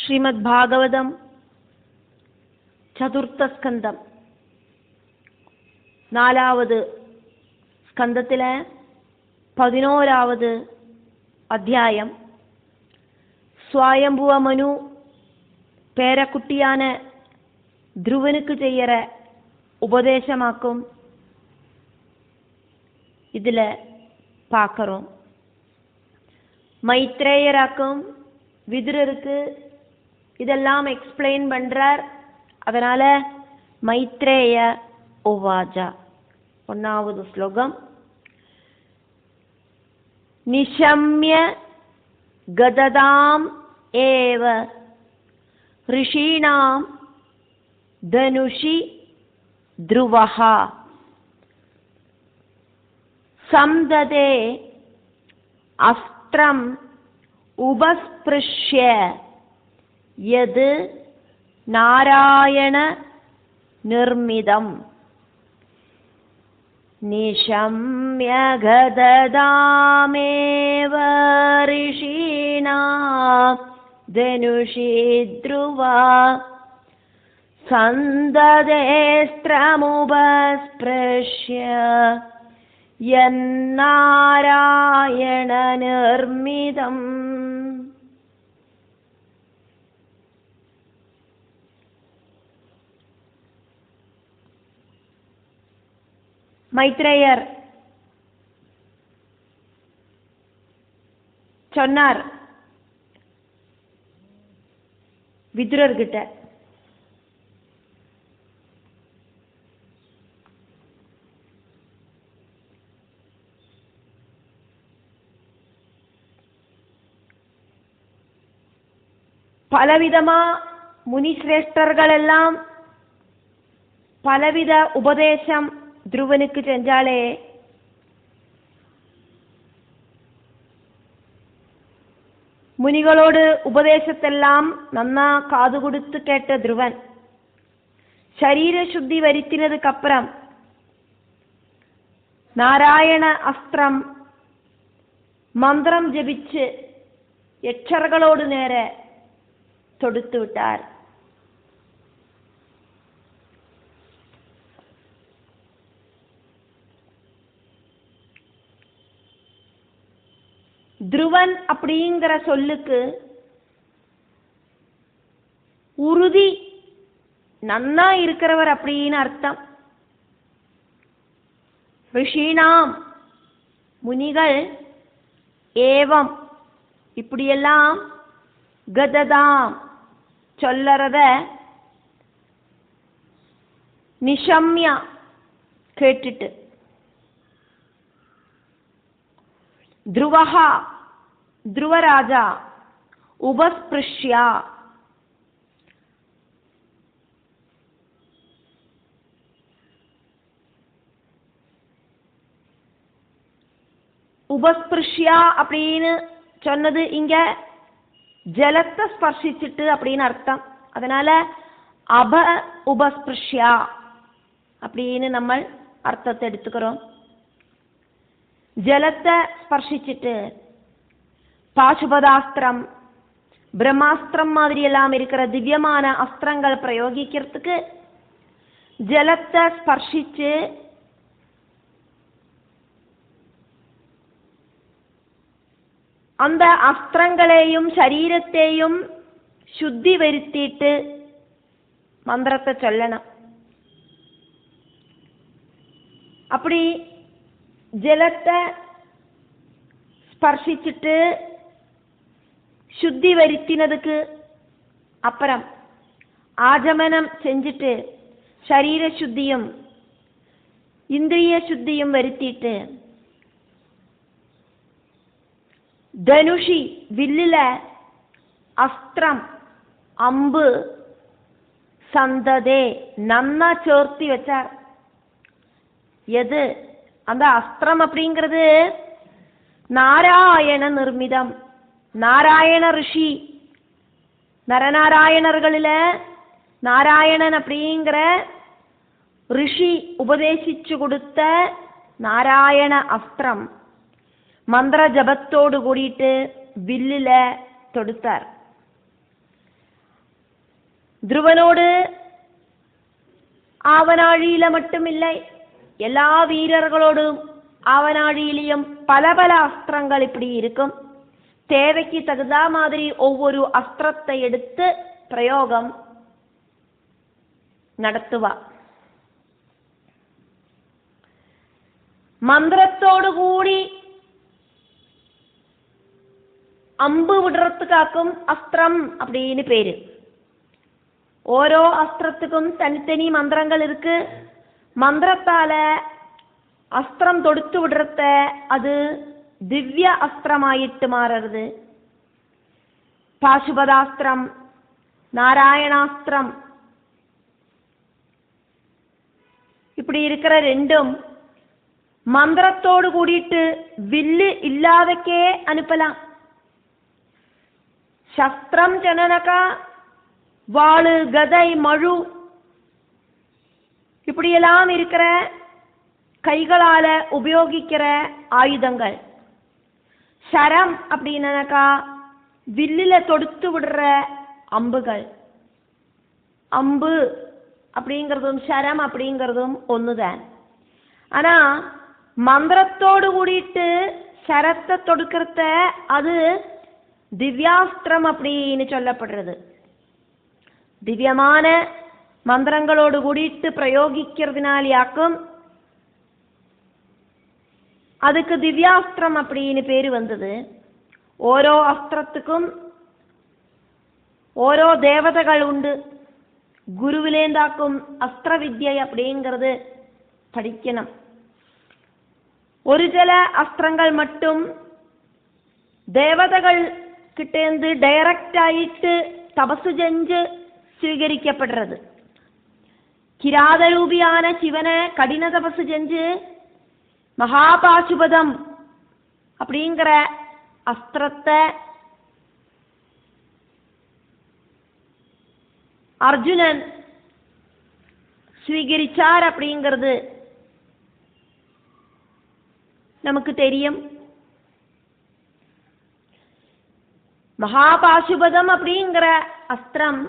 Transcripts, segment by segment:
ശ്രീമദ് ഭാഗവതം ചതുർത്ഥ സ്കന്ധം 4ാவது സ്കന്ധത്തിലെ 11ാவது അധ്യായം. സ്വായംഭുവ മനു പേരക്കുട്ടിயான ധ്രുവனுக்கு செய்யற உபதேசமாக்கும் இதுல பார்க்கிறோம். மைத்ரேயராக்கும் விதுரருக்கு இதெல்லாம் எக்ஸ்பிளைன் பண்றார். அதனால மைத்ரேய உவாஜா 1வது ஸ்லோகம். நிஷம்ய கததாம் ஏவ ரிஷீணாம் தனுஷி த்ருவஹ சம்ததே அஸ்த்ரம் உபஸ்பிருஷ்ய யத் நாராயண நிர்மிதம். நிஷம்ய கததாமேவ ரிஷீணாம் தனுஷி த்ருவா சந்ததேஸ்த்ரமுபஸ்பிருஷ்ய யன்னாராயண நிர்மிதம். மைத்ரேயர் சொன்னார் விதுரர்கிட்ட, பலவிதமா முனிசிரேஷ்டர்கள் எல்லாம் பலவித உபதேசம் ധ്രുവனுக்கு செஞ்சாலே முனிகளோடு உபதேசத்தெல்லாம் நன்னா காது கொடுத்து கேட்ட ധ്രുവൻ ശരീര ശുദ്ധി വരുത്തിനதுக்கு அப்புறம் നാരായണ അസ്ത്രം മന്ത്രം ജപിച്ച് യക്ഷകളോട് നേരെ തൊടുത്തു വിട്ടാർ. ധ്രുവன் அப்படிங்கிற சொல்லுக்கு உறுதி, நன்னா இருக்கிறவர் அப்படின்னு அர்த்தம். ரிஷீணாம் முனிகள் ஏவம் இப்படியெல்லாம் கததாம் சொல்லறத நிஷம்யா கேட்டுட்டு த்ருவஹா த்ருவராஜா உபஸ்பிருஷ்யா உபஸ்பிருஷ்யா அப்படின்னு சொன்னது இங்க ஜலத்தை ஸ்பர்சிச்சுட்டு அப்படின்னு அர்த்தம். அதனால அப உபஸ்பிருஷ்யா அப்படின்னு நம்ம அர்த்தத்தை எடுத்துக்கிறோம். ஜலத்தை ஸ்பர்சிச்சுட்டு பாசுபதாஸ்திரம், பிரம்மாஸ்திரம் மாதிரி எல்லாம் இருக்கிற திவ்யமான அஸ்திரங்கள் பிரயோகிக்கிறதுக்கு ஜலத்தை ஸ்பர்சிச்சு அந்த அஸ்திரங்களையும் சரீரத்தையும் சுத்தி வருத்திட்டு மந்திரத்தை சொல்லணும். அப்படி ஜலத்தை ஸ்பர்சிச்சுட்டு சுத்தி வருத்தினதுக்கு அப்புறம் ஆஜமனம் செஞ்சுட்டு சரீர சுத்தியும் இந்திரிய சுத்தியும் வருத்திட்டு தனுஷி வில்லுல அஸ்திரம் அம்பு சந்ததே நன்னா சேர்த்தி வச்சார். எது அந்த அஸ்திரம் அப்படிங்கிறது நாராயண நிர்மிதம். நாராயண ரிஷி, நரநாராயணர்களில் நாராயணன் அப்படிங்கிற ரிஷி உபதேசிச்சு கொடுத்த நாராயண அஸ்திரம் மந்திர ஜபத்தோடு கூடிட்டு வில்லுல தொடுத்தார். துருவனோடு ஆவனாழியில மட்டுமில்லை, எல்லா வீரர்களோடும் ஆவனாழியிலையும் பல பல அஸ்திரங்கள் இப்படி இருக்கும். தேவைக்கு தகுந்த மாதிரி ஒவ்வொரு அஸ்திரத்தை எடுத்து பிரயோகம் நடத்துவா. மந்திரத்தோடு கூடி அம்பு விடுறதுக்காக்கும் அஸ்திரம் அப்படின்னு பேரு. ஓரோ அஸ்திரத்துக்கும் தனித்தனி மந்திரங்கள் இருக்கு. மந்திரத்தால அஸ்திரம் தொடுத்து விடுறத அது திவ்ய அஸ்திரமாயிட்டு மாறுறது. பாசுபதாஸ்திரம், நாராயணாஸ்திரம் இப்படி இருக்கிற ரெண்டும் மந்திரத்தோடு கூடிட்டு வில்லு இல்லாதக்கே அனுப்பலாம். சஸ்திரம் ஜனனகா வாளு கதை மழு இப்படியெல்லாம் இருக்கிற கைகளால உபயோகிக்கிற ஆயுதங்கள். சரம் அப்படின்னாக்கா வில்லில தொடுத்து விடுற அம்புகள். அம்பு அப்படிங்கிறதும் சரம் அப்படிங்கிறதும் ஒண்ணுதான். ஆனா மந்திரத்தோடு கூடிட்டு சரத்தை தொடுக்கிறத அது திவ்யாஸ்திரம் அப்படின்னு சொல்லப்படுறது. திவ்யமான மந்திரங்களோடு கூடிட்டு பிரயோகிக்கிறதுனாலியாக்கும் அதுக்கு திவ்யாஸ்திரம் அப்படின்னு பேரு வந்தது. ஓரோ அஸ்திரத்துக்கும் ஓரோ தேவதைகள் உண்டு. குருவிலேந்தாக்கும் அஸ்திர வித்யை அப்படிங்கிறது படிக்கணும். ஒரு சில அஸ்திரங்கள் மட்டும் தேவதைகள் கிட்டேந்து டைரக்ட் ஆயிட்டு தபசு செஞ்சு സ്വീകരിക്കപ്പെടുறது. കിരാതരൂപിயான சிவனை கடின தபசு செஞ்சு மகாபாசுபதம் அப்படிங்கிற அஸ்திரத்தை அர்ஜுனன் സ്വീകരിச்சார் அப்படிங்கிறது நமக்கு தெரியும். மகாபாசுபதம் அப்படிங்கிற அஸ்திரம்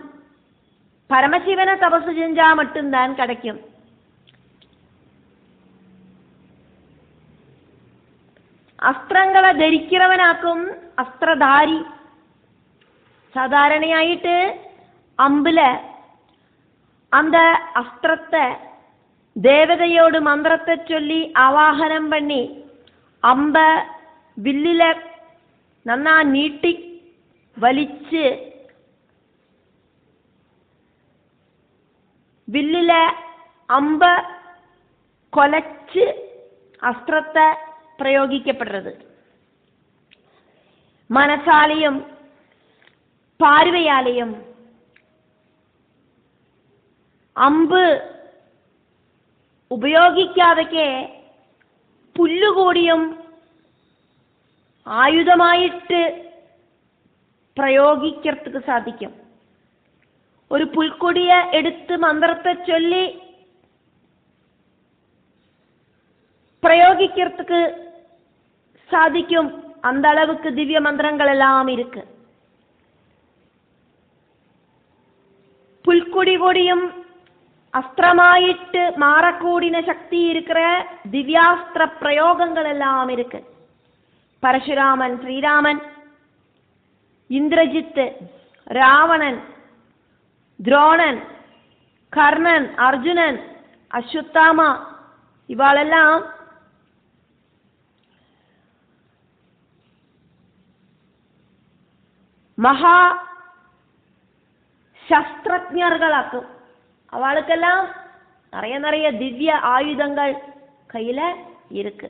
பரமசிவனை தபசு செஞ்சா மட்டும்தான் கிடைக்கும். அஸ்திரங்களை ധരിக்கிறவனாக்கும் அஸ்திரதாரி. சாதாரணயாயிட்டு அம்புல அந்த அஸ்திரத்தை தேவதையோடு மந்திரத்தை சொல்லி ஆவாகனம் பண்ணி அம்ப வில்லில நன்னா நீட்டி വലിച്ച് വില്ലില അമ്പ കൊലച്ച് അസ്ത്രത്തെ പ്രയോഗിക്കപ്പെടുന്നത്. മനസാലെയും പാർവയാലെയും അമ്പ് ഉപയോഗിക്കാതൊക്കെ പുല്ലുകൂടിയും ആയുധമായിട്ട് പ്രയോഗിக்கிறதுக்கு സാധിക്കും. ഒരു പുൽക്കൊടിയെ എടുത്ത് മന്ത്രത്തെ ചൊല്ലി പ്രയോഗിக்கிறதுக்கு സാധിക്കും. அந்த அளவுக்கு திவ்ய மந்திரங்கள் எல்லாம் இருக்கு. புல்கொடி கொடியும் அஸ்திரமாயிட்டு மாறக்கூடின சக்தி இருக்கிற திவ்யாஸ்திர பிரயோகங்கள் எல்லாம் இருக்கு. பரசுராமன், ஸ்ரீராமன், இந்திரஜித், ராவணன், துரோணன், கர்ணன், அர்ஜுனன், அஸ்வத்தாமா இவாளெல்லாம் மகா சஸ்திரஜர்களாக்கும். அவளுக்கெல்லாம் நிறைய நிறைய திவ்ய ஆயுதங்கள் கையில இருக்கு.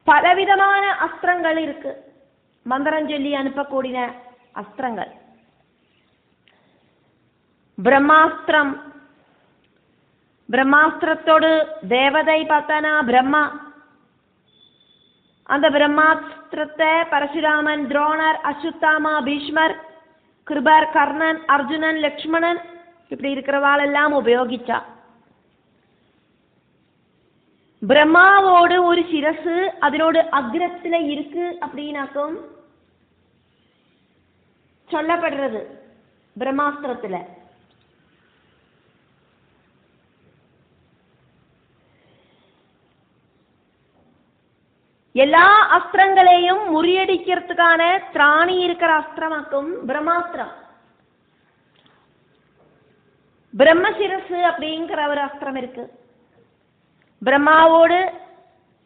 பலவிதமான அஸ்திரங்கள் இருக்கு. மந்திரம் சொல்லி அனுப்பக்கூடிய அஸ்திரங்கள். பிரம்மாஸ்திரம். பிரம்மாஸ்திரத்தோடு தேவதை பார்த்தானா பிரம்மா. அந்த பிரம்மாஸ்திரத்தை பரசுராமன், துரோணர், அஸ்வத்தாமா, பீஷ்மர், கிருபர், கர்ணன், அர்ஜுனன், லக்ஷ்மணன் இப்படி இருக்கிறவாளெல்லாம் உபயோகிச்சா. பிரம்மாவோடு ஒரு சிரசு அதனோடு அக்ரத்துல இருக்கு அப்படின்னாக்கும் சொல்லப்படுறது பிரம்மாஸ்திரத்துல. எல்லா அஸ்திரங்களையும் முறியடிக்கிறதுக்கான திராணி இருக்கிற அஸ்திரமாக்கும் பிரம்மாஸ்திரம். பிரம்மசிரசு அப்படிங்கிற ஒரு அஸ்திரம் இருக்கு. பிரம்மாவோடு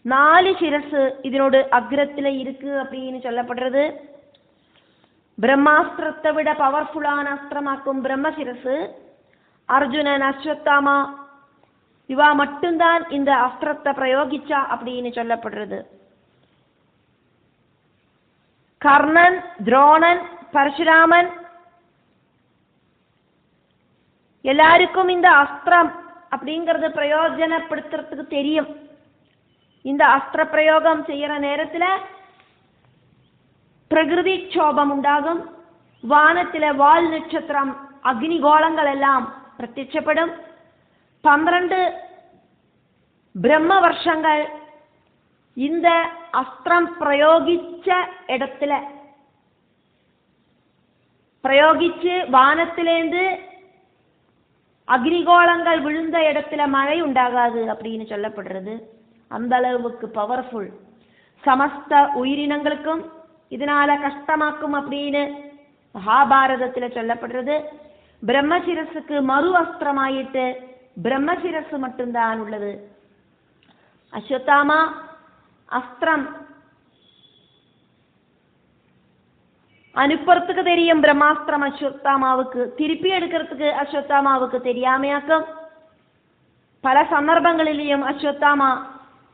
4 சிரசு இதனோட அக்ரத்துல இருக்கு அப்படின்னு சொல்லப்படுறது. பிரம்மாஸ்திரத்தை விட பவர்ஃபுல்லான அஸ்திரமாக்கும் பிரம்மசிரசு. அர்ஜுனன், அஸ்வத்தாமா இவா மட்டும்தான் இந்த அஸ்திரத்தை பிரயோகிச்சா அப்படின்னு சொல்லப்படுறது. கர்ணன், துரோணன், பரசுராமன் எல்லாருக்கும் இந்த அஸ்திரம் அப்படிங்கறது பிரயோஜனப்படுத்துறதுக்கு தெரியும். இந்த அஸ்திர பிரயோகம் செய்யற நேரத்துல பிரகிருதி க்ஷோபம் உண்டாகும். வானத்தில வால் நட்சத்திரம், அக்னி கோளங்கள் எல்லாம் பிரத்யட்சப்படும். 12 பிரம்ம வருஷங்கள் இந்த அஸ்திரம் பிரயோகிச்ச இடத்துல பிரயோகிச்சு வானத்திலேந்து அக்னிகோளங்கள் விழுந்த இடத்துல மழை உண்டாகாது அப்படின்னு சொல்லப்படுறது. அந்த அளவுக்கு பவர்ஃபுல். சமஸ்த உயிரினங்களுக்கும் இதனால கஷ்டமாக்கும் அப்படின்னு மகாபாரதத்துல சொல்லப்படுறது. பிரம்மசிரசுக்கு மறு அஸ்திரமாயிட்டு பிரம்மசிரசு மட்டும்தான் உள்ளது. அஸ்வத்தாமா அஸ்திரம் அனுப்புறதுக்கு தெரியும் பிரம்மாஸ்திரம் அஸ்வத்தாமாவுக்கு. திருப்பி எடுக்கிறதுக்கு அஸ்வத்தாமாவுக்கு தெரியாமையாக்கும். பல சந்தர்ப்பங்களிலேயும் அஸ்வத்தாமா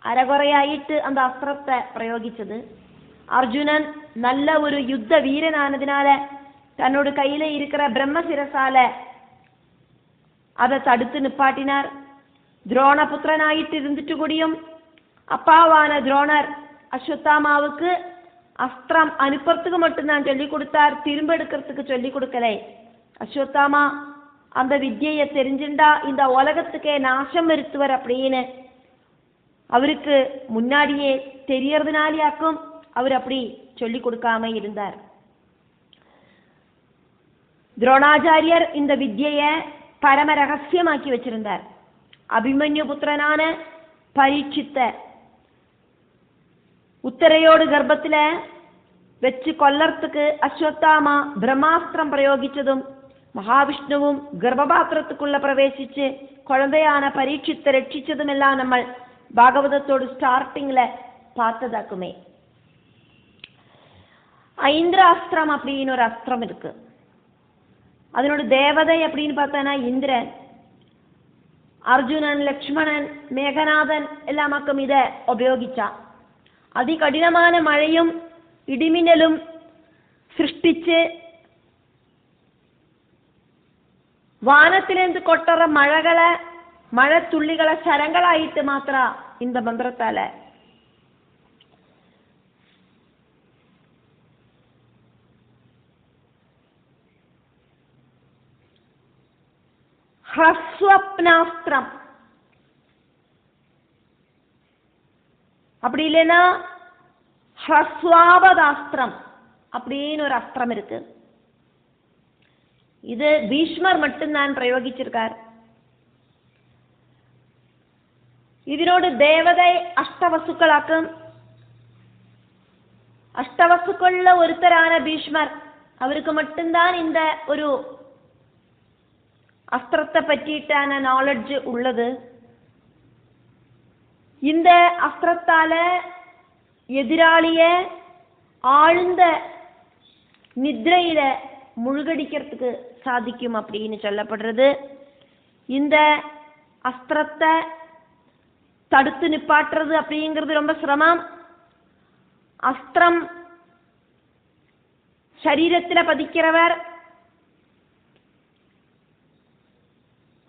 അരകുറയായിട്ട് அந்த അസ്ത്രത്തെ പ്രയോഗിച്ചത്. അർജുനൻ നല്ല ഒരു യുദ്ധ വീരനാണതിനാല തന്നോട് കയ്യിലെ ഇരിക്കുന്ന ബ്രഹ്മശിരസാല அதை தடுத்து நிப்பாட்டினார். துரோணபுத்திரனாயிட்டு இருந்துட்டு கூடியும் அப்பாவான துரோணர் அஸ்வத்தாமாவுக்கு அஸ்திரம் அனுப்புறதுக்கு மட்டும்தான் சொல்லி கொடுத்தார், திரும்ப எடுக்கிறதுக்கு சொல்லி கொடுக்கலை. அஸ்வத்தாமா அந்த வித்தியை தெரிஞ்சுண்டா இந்த உலகத்துக்கே நாசம் வருத்துவர் அப்படின்னு அவருக்கு முன்னாடியே தெரியறதுனாலேயாக்கும் அவர் அப்படி சொல்லி கொடுக்காம இருந்தார். துரோணாச்சாரியர் இந்த வித்தியை பரம ரகசியமாக்கி வச்சிருந்தார். அபிமன்யு புத்திரனான பரீட்சித்த உத்தரையோடு கர்ப்பத்துல வச்சு கொல்லறதுக்கு அஸ்வத்தாமா பிரம்மாஸ்திரம் பிரயோகிச்சதும் மகாவிஷ்ணுவும் கர்ப்பபாத்திரத்துக்குள்ள பிரவேசிச்சு குழந்தையான பரீட்சித்தை ரட்சிச்சதும் எல்லாம் நம்ம பாகவதத்தோடு ஸ்டார்டிங்ல பார்த்ததாக்குமே. ஐந்திராஸ்திரம் அப்படின்னு ஒரு அஸ்திரம் இருக்கு. அதனோட தேவதை அப்படின்னு பார்த்தோன்னா இந்திரன். அர்ஜுனன், லக்ஷ்மணன், மேகநாதன் எல்லாமாக்கும் இதை உபயோகிச்சா. அதிகடினமான மழையும் இடிமின்னலும் சிருஷ்டிச்சு வானத்திலிருந்து கொட்டுற மழை துள்ளிகளை சரங்களாயிட்டு மாத்திரா இந்த மந்திரத்தால. ஹ்ரஸ்வப்னாஸ்திரம் அப்படி இல்லைன்னா ஹ்ரஸ்வாபதாஸ்திரம் அப்படின்னு ஒரு அஸ்திரம் இருக்கு. இது பீஷ்மர் மட்டும்தான் பிரயோகிச்சிருக்கார். இதனோடு தேவதை அஷ்டவசுக்களாக்கும். அஷ்டவசுக்குள்ள ஒருத்தரான பீஷ்மர், அவருக்கு மட்டும்தான் இந்த ஒரு அஸ்திரத்தை பற்றிட்டான நாலேஜ் உள்ளது. இந்த அஸ்திரத்தால எதிராளிய ஆழ்ந்த நித்ரையில முழுகடிக்கிறதுக்கு சாதிக்கும் அப்படின்னு சொல்லப்படுறது. இந்த அஸ்திரத்தை தடுத்து நிப்பாட்டுறது அப்படிங்கிறது ரொம்ப சிரமம். அஸ்திரம் சரீரத்தில் பதிக்கிறவர்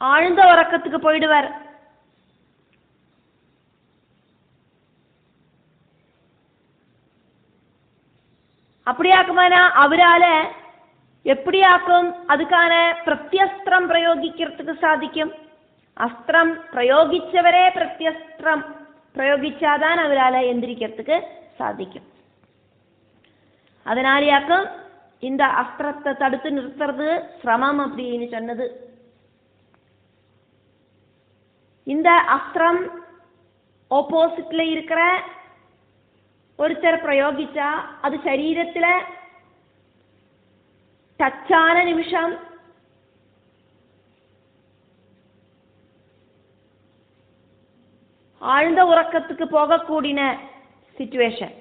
ஆழ்ந்த உறக்கத்துக்கு போயிடுவர். அப்படியாக்குமானா அவரால எப்படியாக்கும் அதுக்கான பிரத்யஸ்திரம் பிரயோகிக்கிறதுக்கு சாதிக்கும். அஸ்திரம் பிரயோகிச்சவரே பிரத்யஸ்திரம் பிரயோகிச்சாதான் அவரால் எந்திரிக்கிறதுக்கு சாதிக்கும். அதனாலேயாக்கும் இந்த அஸ்திரத்தை தடுத்து நிறுத்துறது சிரமம் அப்படின்னு சொன்னது. இந்த அஸ்திரம் ஆப்போசிட்ல இருக்கிற ஒருத்தர் பிரயோகிச்சா அது சரீரத்துல டச்சான நிமிஷம் ஆழ்ந்த உறக்கத்துக்கு போகக்கூடிய சிச்சுவேஷன்.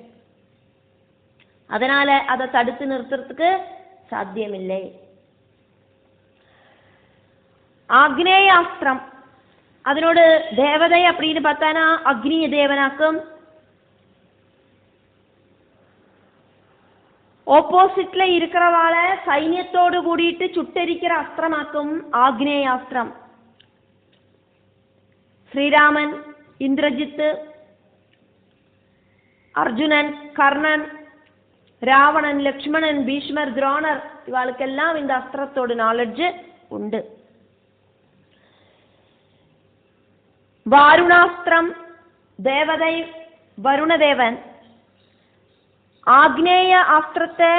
அதனால அதை தடுத்து நிறுத்துறதுக்கு சாத்தியமில்லை. ஆக்னேயாஸ்திரம் அதனோட தேவதை அப்படின்னு பார்த்தானா அக்னிய தேவனாக்கும். ஆப்போசிட்ல இருக்கிறவாள சைன்யத்தோடு கூடிட்டு சுட்டரிக்கிற அஸ்திரமாக்கும் ஆக்னேயாஸ்திரம். ஸ்ரீராமன், இந்திரஜித்து, அர்ஜுனன், கர்ணன், ராவணன், லக்ஷ்மணன், பீஷ்மர், துரோணர் இவாளுக்கெல்லாம் இந்த அஸ்திரத்தோட நாலெட்ஜ் உண்டு. வாருணாஸ்திரம் தேவதை வருணதேவன். ஆக்னேய அஸ்திரத்தை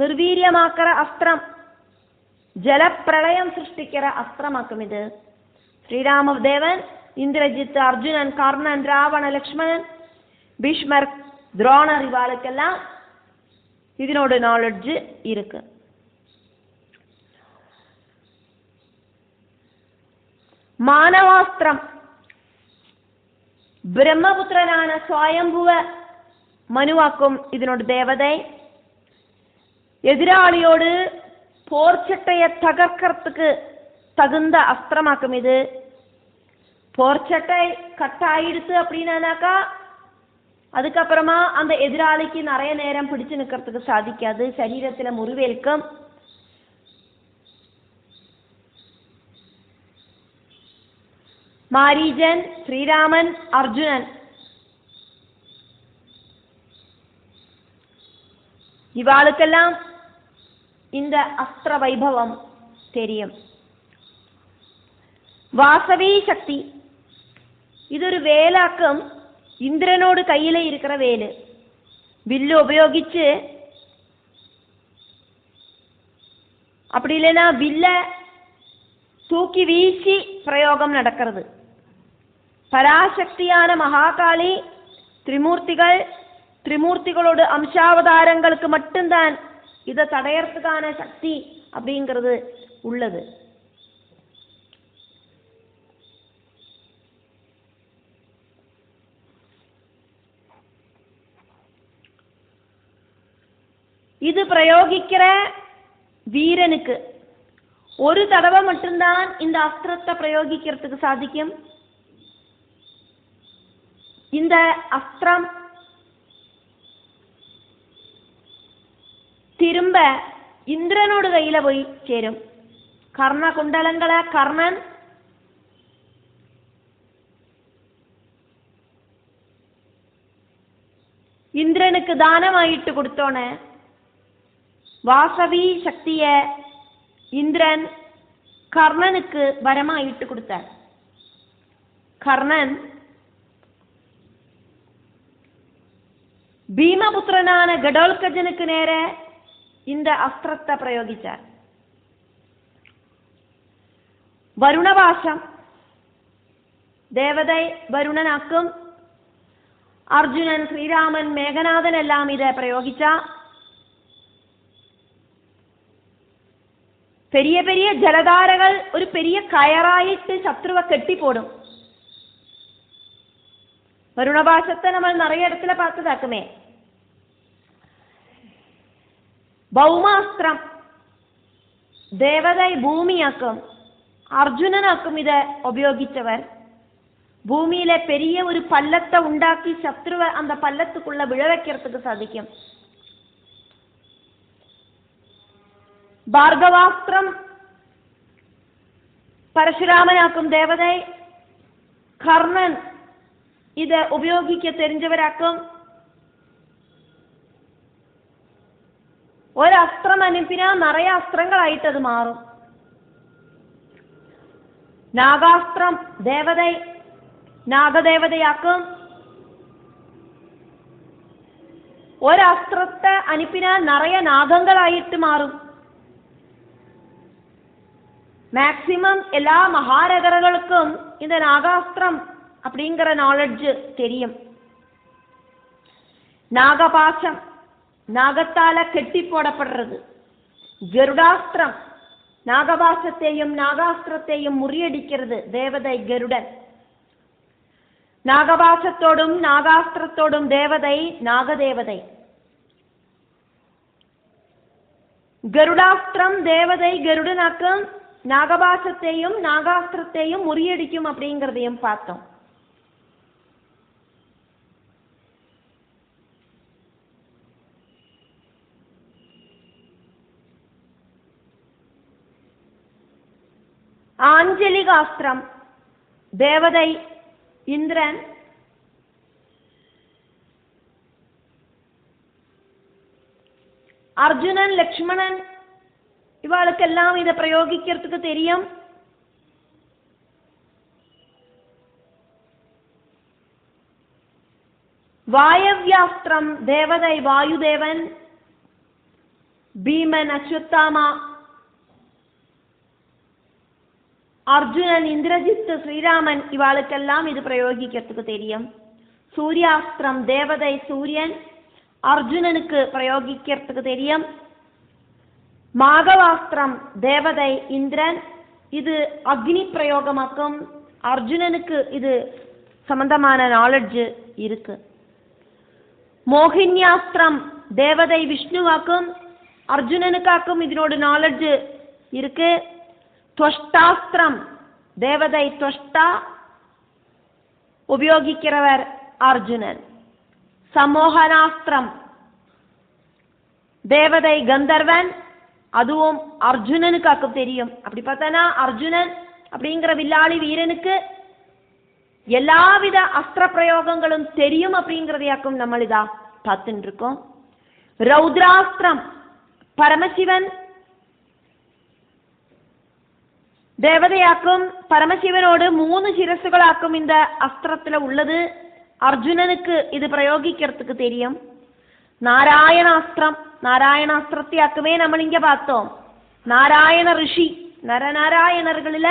நிர்வீரியமாக்கிற அஸ்திரம், ஜலப்பிரளயம் சிருஷ்டிக்கிற அஸ்திரமாக்கும் இது. ஸ்ரீராமதேவன், இந்திரஜித், அர்ஜுனன், கர்ணன், ராவண, லக்ஷ்மணன், பீஷ்மர், துரோணர் இவாளுக்கெல்லாம் இதனோட நாலெட்ஜ் இருக்கு. மானவாஸ்திரம் பிரம்மபுத்திரனான சுவயம்புவ மனுவாக்கும் இதனோட தேவதை. எதிராளியோடு போர்ச்சட்டையை தகர்க்கறதுக்கு தகுந்த அஸ்திரமாக்கும் இது. போர்ச்சட்டை கட்டாயிடுத்து அப்படின்னாக்கா அதுக்கப்புறமா அந்த எதிராளிக்கு நிறைய நேரம் பிடிச்சு நிற்கிறதுக்கு சாதிக்காது, சரீரத்துல முறிவேற்கும். மாரீஜன், ஸ்ரீராமன், அர்ஜுனன் இவாளுக்கெல்லாம் இந்த அஸ்திர வைபவம் தெரியும். வாசவி சக்தி இது ஒரு வேலாக்கம். இந்திரனோடு கையில இருக்கிற வேலு, வில்லு உபயோகிச்சு அப்படி இல்லைன்னா வில்ல தூக்கி வீசி பிரயோகம் நடக்கிறது. பராசக்தியான மகாகாளி திரிமூர்த்திகள், திரிமூர்த்திகளோட அம்சாவதாரங்களுக்கு மட்டும்தான் இதை தடையறதுக்கான சக்தி அப்படிங்கிறது உள்ளது. இது பிரயோகிக்கிற வீரனுக்கு ஒரு தடவை மட்டும்தான் இந்த அஸ்திரத்தை பிரயோகிக்கிறதுக்கு சாதிக்கும். இந்த அஸ்திரம் திரும்ப இந்திரனோட கையில போய் சேரும். கர்ண குண்டலங்களை கர்ணன் இந்திரனுக்கு தானமாயிட்டு கொடுத்தோன வாசவி சக்திய இந்திரன் கர்ணனுக்கு வரமாயிட்டு கொடுத்தார். கர்ணன் பீமபுத்திரனான கடோல்கஜனுக்கு நேர இந்த அஸ்திரத்தை பிரயோகிச்சார். வருணபாசம் தேவதை வருணனாக்கும். அர்ஜுனன், ஸ்ரீராமன், மேகநாதன் எல்லாம் இதை பிரயோகிச்சா. பெரிய பெரிய ஜலதாரகள் ஒரு பெரிய கயറായിട്ട് சத்ருவை கட்டி போடும். வருணபாசத்தை நம்ம நிறைய இடத்துல பார்த்ததாக்குமே. பௌமாஸ்திரம் தேவதை பூமியாக்கும். அர்ஜுனனாக்கும் இதை உபயோகிச்சவர். பூமியில பெரிய ஒரு பள்ளத்தை உண்டாக்கி சத்ருவை அந்த பள்ளத்துக்குள்ள விழ வைக்கிறதுக்கு சாதிக்கும். ഭാർഗവാസ്ത്രം പരശുരാമനാക്കും ദേവதை. കർണൻ ഇത് ഉപയോഗിക്ക தெரிஞ்சவராക്കും. ഒരസ്ത്രം അനുപ്പിനാ നിറയെ അസ്ത്രങ്ങളായിട്ട് അത് മാറും. നാഗാസ്ത്രം ദേവதை നാഗദേവതയാക്കും. ഒരസ്ത്രത്തെ അനുപ്പിനാൽ നിറയെ നാഗങ്ങളായിട്ട് മാറും. மேக்சிமம் எல்லா மகாரகர்களுக்கும் இந்த நாகாஸ்திரம் அப்படிங்கிற நாலெட்ஜ் தெரியும். நாகபாசம் நாகத்தால கெட்டி போடப்படுறது. கருடாஸ்திரம் நாகபாசத்தையும் நாகாஸ்திரத்தையும் முறியடிக்கிறது தேவதை கருடன். நாகபாசத்தோடும் நாகாஸ்திரத்தோடும் தேவதை நாகதேவதை. கருடாஸ்திரம் தேவதை கருடனாக்கும், நாகபாசத்தையும் நாகாஸ்திரத்தையும் முறியடிக்கும் அப்படிங்கிறதையும் பார்த்தோம். ஆஞ்சலிகாஸ்திரம் தேவதை இந்திரன். அர்ஜுனன் லக்ஷ்மணன் இவாளுக்கெல்லாம் இதை பிரயோகிக்கிறதுக்கு தெரியும். வாயவ்யாஸ்திரம் தேவதை வாயுதேவன், பீமன் அஸ்வத்தாமா, அர்ஜுனன் இந்திரஜித் ஸ்ரீராமன் இவாளுக்கெல்லாம் இது பிரயோகிக்கிறதுக்கு தெரியும். சூர்யாஸ்திரம் தேவதை சூரியன், அர்ஜுனனுக்கு பிரயோகிக்கிறதுக்கு தெரியும். மாகவாஸ்திரம் தேவதை இந்திரன், இது அக்னி பிரயோகமாக்கும், அர்ஜுனனுக்கு இது சம்பந்தமான நாலெட்ஜ் இருக்கு. மோகின்யாஸ்திரம் தேவதை விஷ்ணுவாக்கும், அர்ஜுனனுக்காக்கும் இதனோட நாலெட்ஜ் இருக்கு. துவஷ்டாஸ்திரம் தேவதை துவஷ்டா, உபயோகிக்கிறவர் அர்ஜுனன். சமோகனாஸ்திரம் தேவதை கந்தர்வன், அதுவும் அர்ஜுனனுக்காக்கும் தெரியும். அப்படி பார்த்தனா அர்ஜுனன் அப்படிங்கிற வில்லாளி வீரனுக்கு எல்லாவித அஸ்திர பிரயோகங்களும் தெரியும் அப்படிங்கிறதையாக்கும் நம்ம இதா பார்த்துட்டு இருக்கோம். ரௌத்ராஸ்திரம் பரமசிவன் தேவதையாக்கும், பரமசிவனோடு 3 சிரசுகளாக்கும் இந்த அஸ்திரத்துல உள்ளது. அர்ஜுனனுக்கு இது பிரயோகிக்கிறதுக்கு தெரியும். நாராயணாஸ்திரம், நாராயணாஸ்திரத்தையாக்குமே நம்ம இங்க பார்த்தோம். நாராயண ரிஷி, நரநாராயணர்களில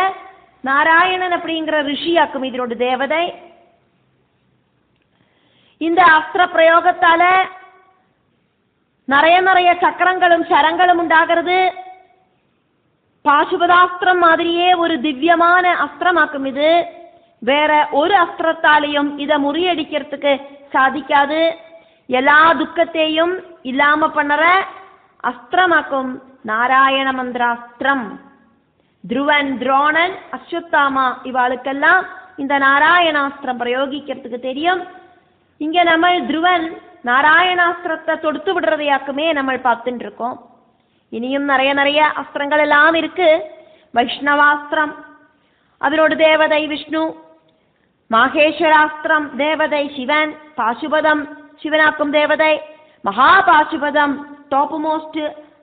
நாராயணன் அப்படிங்கிற ரிஷியாக்கும் இதனோட தேவதை. இந்த அஸ்திர பிரயோகத்தால நிறைய சக்கரங்களும் சரங்களும் உண்டாகிறது. பாசுபதாஸ்திரம் மாதிரியே ஒரு திவ்யமான அஸ்திரமாக்கும் இது. வேற ஒரு அஸ்திரத்தாலையும் இதை முறியடிக்கிறதுக்கு சாதிக்காது. எல்லா துக்கத்தையும் இல்லாம பண்ணற அஸ்திரமாக்கும் நாராயண மந்திராஸ்திரம். துருவன் துரோணன் அஸ்வத்தாமா இவாளுக்கெல்லாம் இந்த நாராயணாஸ்திரம் பிரயோகிக்கிறதுக்கு தெரியும். இங்க நம்ம துருவன் நாராயணாஸ்திரத்தை தொடுத்து விடுறதையாக்குமே நம்ம பார்த்துட்டு இருக்கோம். இனியும் நிறைய அஸ்திரங்கள் எல்லாம் இருக்கு. வைஷ்ணவாஸ்திரம் அதனோட தேவதை விஷ்ணு. மாகேஸ்வராஸ்திரம் தேவதை சிவன், பாசுபதம் சிவனாக்கும் தேவதை. மகாபாசுபதம் டாப் மோஸ்ட்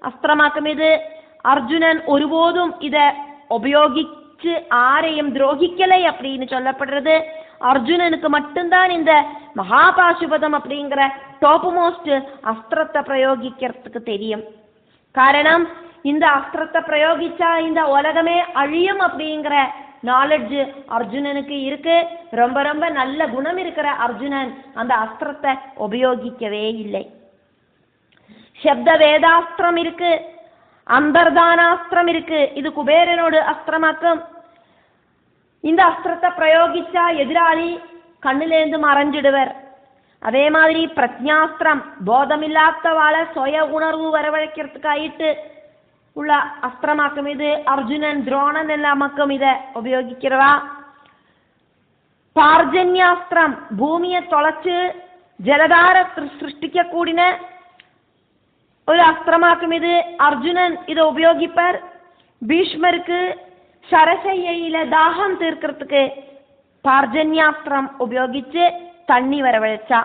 அஸ்திரமாக்கும் இது. அர்ஜுனன் ஒருபோதும் இதை உபயோகிச்சு ஆரையும் துரோகிக்கலை அப்படின்னு சொல்லப்படுறது. அர்ஜுனனுக்கு மட்டும்தான் இந்த மகாபாசுபதம் அப்படிங்கிற டாப் மோஸ்ட் அஸ்திரத்தை பிரயோகிக்கிறதுக்கு தெரியும். காரணம், இந்த அஸ்திரத்தை பிரயோகிச்சா இந்த உலகமே அழியும் அப்படிங்கிற நாலெட்ஜ் அர்ஜுனனுக்கு இருக்கு. ரொம்ப நல்ல குணம் இருக்கிற அர்ஜுனன் அந்த அஸ்திரத்தை உபயோகிக்கவே இல்லை. சப்த வேதாஸ்திரம் இருக்கு, அந்தர்தானாஸ்திரம் இருக்கு. இது குபேரனோடு அஸ்திரமாக்கும். இந்த அஸ்திரத்தை பிரயோகிச்சா எதிராளி கண்ணிலேந்து மறைஞ்சிடுவர். அதே மாதிரி பிரஜாஸ்திரம் போதமில்லாதவாள சுய உணர்வு வரவழைக்கிறதுக்காயிட்டு உள்ள அஸ்திரமாக்கும் இது. அர்ஜுனன் துரோணன் எல்லாமக்கும் இதை உபயோகிக்கிறவா. பார்ஜன்யாஸ்திரம் பூமியை தொலைச்சு ஜலதார சிருஷ்டிக்க கூடின ஒரு அஸ்திரமாக்கும் இது. அர்ஜுனன் இதை உபயோகிப்பர். பீஷ்மருக்கு சரசையில தாகம் தீர்க்கிறதுக்கு பார்ஜன்யாஸ்திரம் உபயோகிச்சு தண்ணி வரவழைச்சா.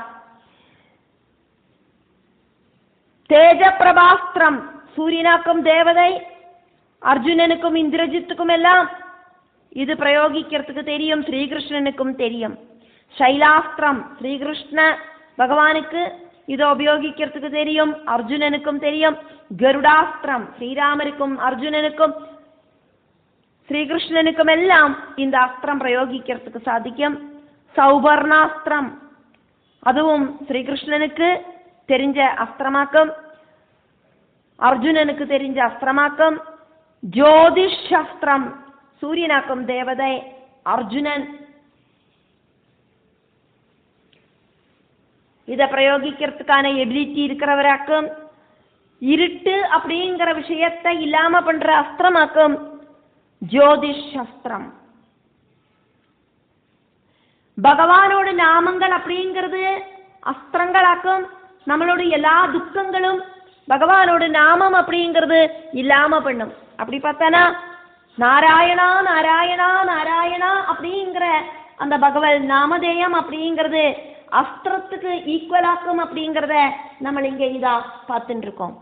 தேஜ பிரபாஸ்திரம் சூரியனாக்கும் தேவதை, அர்ஜுனனுக்கும் இந்திரஜித்துக்கும் எல்லாம் இது பிரயோகிக்கிறதுக்கு தெரியும். ஸ்ரீகிருஷ்ணனுக்கும் தெரியும். சைலாஸ்திரம் ஸ்ரீகிருஷ்ண பகவானுக்கு, இதை உபயோகிக்கிறதுக்கு தெரியும், அர்ஜுனனுக்கும் தெரியும். கருடாஸ்திரம் ஸ்ரீராமருக்கும் அர்ஜுனனுக்கும் ஸ்ரீகிருஷ்ணனுக்கும் எல்லாம் இந்த அஸ்திரம் பிரயோகிக்கிறதுக்கு சாதிக்கும். சௌபர்ணாஸ்திரம் அதுவும் ஸ்ரீகிருஷ்ணனுக்கு தெரிஞ்ச அஸ்திரமாக்கும், அர்ஜுனனுக்கு தெரிஞ்ச அஸ்திரமாக்கும். ஜோதிஷ் அஸ்திரம் சூரியனாக்கும் தேவதை அர்ஜுனன். இதை பிரயோகிக்கிறதுக்கான எபிலிட்டி இருக்கிறவராக்கும். இருட்டு அப்படிங்கிற விஷயத்தை இல்லாம பண்ற அஸ்திரமாக்கும் ஜோதிஷ் அஸ்திரம். பகவானோட நாமங்கள் அப்படிங்கிறது அஸ்திரங்களாக்கும். நம்மளோட எல்லா துக்கங்களும் பகவானோட நாமம் அப்படிங்கிறது இல்லாம பண்ணும். அப்படி பார்த்தானா நாராயணா நாராயணா நாராயணா அப்படிங்கிற அந்த பகவத் நாமதேயம் அப்படிங்கிறது அஸ்திரத்துக்கு ஈக்குவலாக்கும் அப்படிங்கிறத நம்ம இங்க இதா பார்த்துட்டு இருக்கோம்.